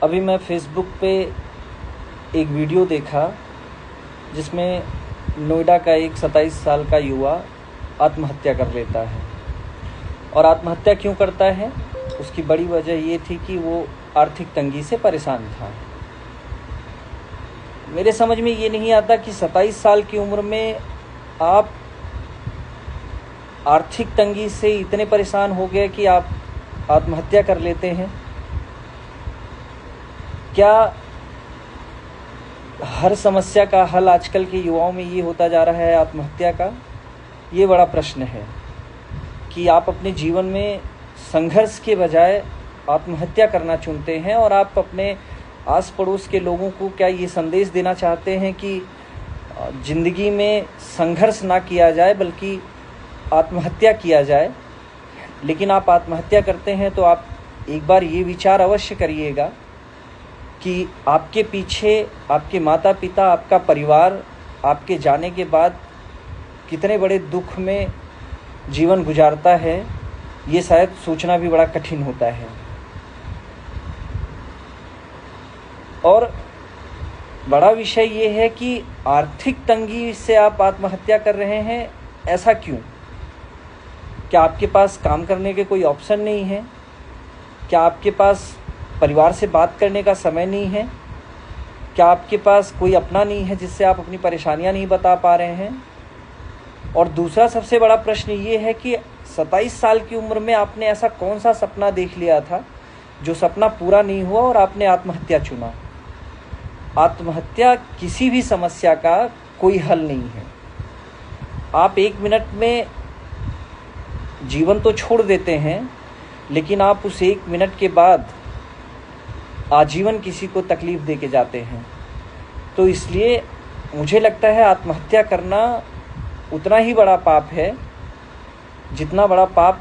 अभी मैं फेसबुक पे एक वीडियो देखा जिसमें नोएडा का एक 27 साल का युवा आत्महत्या कर लेता है। और आत्महत्या क्यों करता है, उसकी बड़ी वजह ये थी कि वो आर्थिक तंगी से परेशान था। मेरे समझ में ये नहीं आता कि 27 साल की उम्र में आप आर्थिक तंगी से इतने परेशान हो गए कि आप आत्महत्या कर लेते हैं। क्या हर समस्या का हल आजकल के युवाओं में ये होता जा रहा है आत्महत्या का? ये बड़ा प्रश्न है कि आप अपने जीवन में संघर्ष के बजाय आत्महत्या करना चुनते हैं। और आप अपने आस पड़ोस के लोगों को क्या ये संदेश देना चाहते हैं कि ज़िंदगी में संघर्ष ना किया जाए बल्कि आत्महत्या किया जाए? लेकिन आप आत्महत्या करते हैं तो आप एक बार ये विचार अवश्य करिएगा कि आपके पीछे आपके माता पिता, आपका परिवार आपके जाने के बाद कितने बड़े दुख में जीवन गुजारता है। ये शायद सोचना भी बड़ा कठिन होता है। और बड़ा विषय ये है कि आर्थिक तंगी से आप आत्महत्या कर रहे हैं, ऐसा क्यों? क्या आपके पास काम करने के कोई ऑप्शन नहीं है? क्या आपके पास परिवार से बात करने का समय नहीं है? क्या आपके पास कोई अपना नहीं है जिससे आप अपनी परेशानियां नहीं बता पा रहे हैं? और दूसरा सबसे बड़ा प्रश्न ये है कि 27 साल की उम्र में आपने ऐसा कौन सा सपना देख लिया था जो सपना पूरा नहीं हुआ और आपने आत्महत्या चुना? आत्महत्या किसी भी समस्या का कोई हल नहीं है। आप 1 मिनट में जीवन तो छोड़ देते हैं, लेकिन आप उस 1 मिनट के बाद आजीवन किसी को तकलीफ दे के जाते हैं। तो इसलिए मुझे लगता है आत्महत्या करना उतना ही बड़ा पाप है जितना बड़ा पाप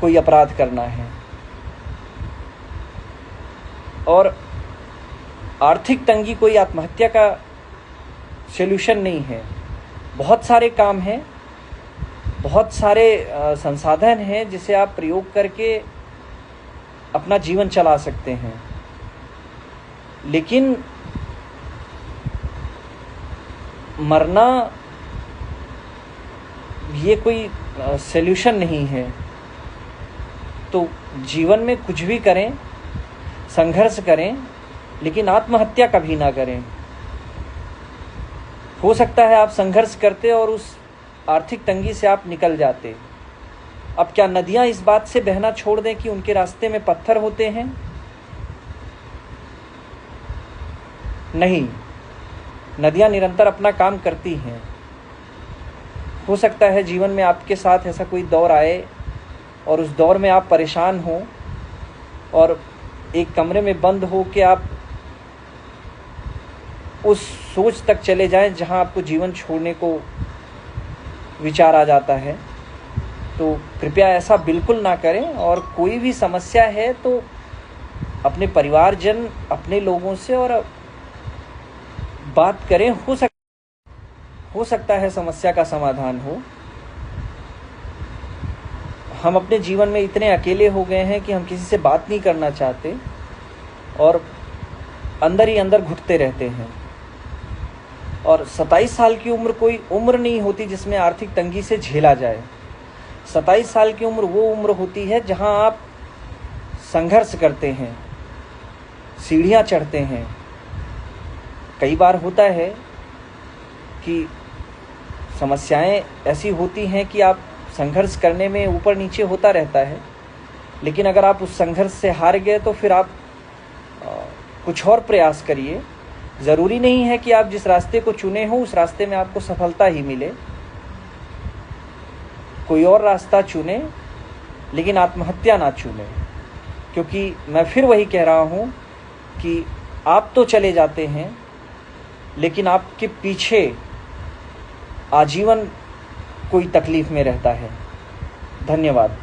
कोई अपराध करना है। और आर्थिक तंगी कोई आत्महत्या का सॉल्यूशन नहीं है। बहुत सारे काम हैं, बहुत सारे संसाधन हैं जिसे आप प्रयोग करके अपना जीवन चला सकते हैं। लेकिन मरना ये कोई सॉल्यूशन नहीं है। तो जीवन में कुछ भी करें, संघर्ष करें, लेकिन आत्महत्या कभी ना करें। हो सकता है आप संघर्ष करते और उस आर्थिक तंगी से आप निकल जाते। अब क्या नदियां इस बात से बहना छोड़ दें कि उनके रास्ते में पत्थर होते हैं? नहीं, नदियां निरंतर अपना काम करती हैं। हो सकता है जीवन में आपके साथ ऐसा कोई दौर आए और उस दौर में आप परेशान हो और एक कमरे में बंद हो के आप उस सोच तक चले जाएं जहां आपको जीवन छोड़ने को विचार आ जाता है। तो कृपया ऐसा बिल्कुल ना करें। और कोई भी समस्या है तो अपने परिवारजन, अपने लोगों से और बात करें। हो सकता है समस्या का समाधान हो। हम अपने जीवन में इतने अकेले हो गए हैं कि हम किसी से बात नहीं करना चाहते और अंदर ही अंदर घुटते रहते हैं। और 27 साल की उम्र कोई उम्र नहीं होती जिसमें आर्थिक तंगी से झेला जाए। 27 साल की उम्र वो उम्र होती है जहां आप संघर्ष करते हैं, सीढ़ियां चढ़ते हैं। कई बार होता है कि समस्याएं ऐसी होती हैं कि आप संघर्ष करने में ऊपर नीचे होता रहता है, लेकिन अगर आप उस संघर्ष से हार गए तो फिर आप कुछ और प्रयास करिए। ज़रूरी नहीं है कि आप जिस रास्ते को चुने हो उस रास्ते में आपको सफलता ही मिले। कोई और रास्ता चुने, लेकिन आत्महत्या ना चुने। क्योंकि मैं फिर वही कह रहा हूँ कि आप तो चले जाते हैं, लेकिन आपके पीछे आजीवन कोई तकलीफ में रहता है। धन्यवाद।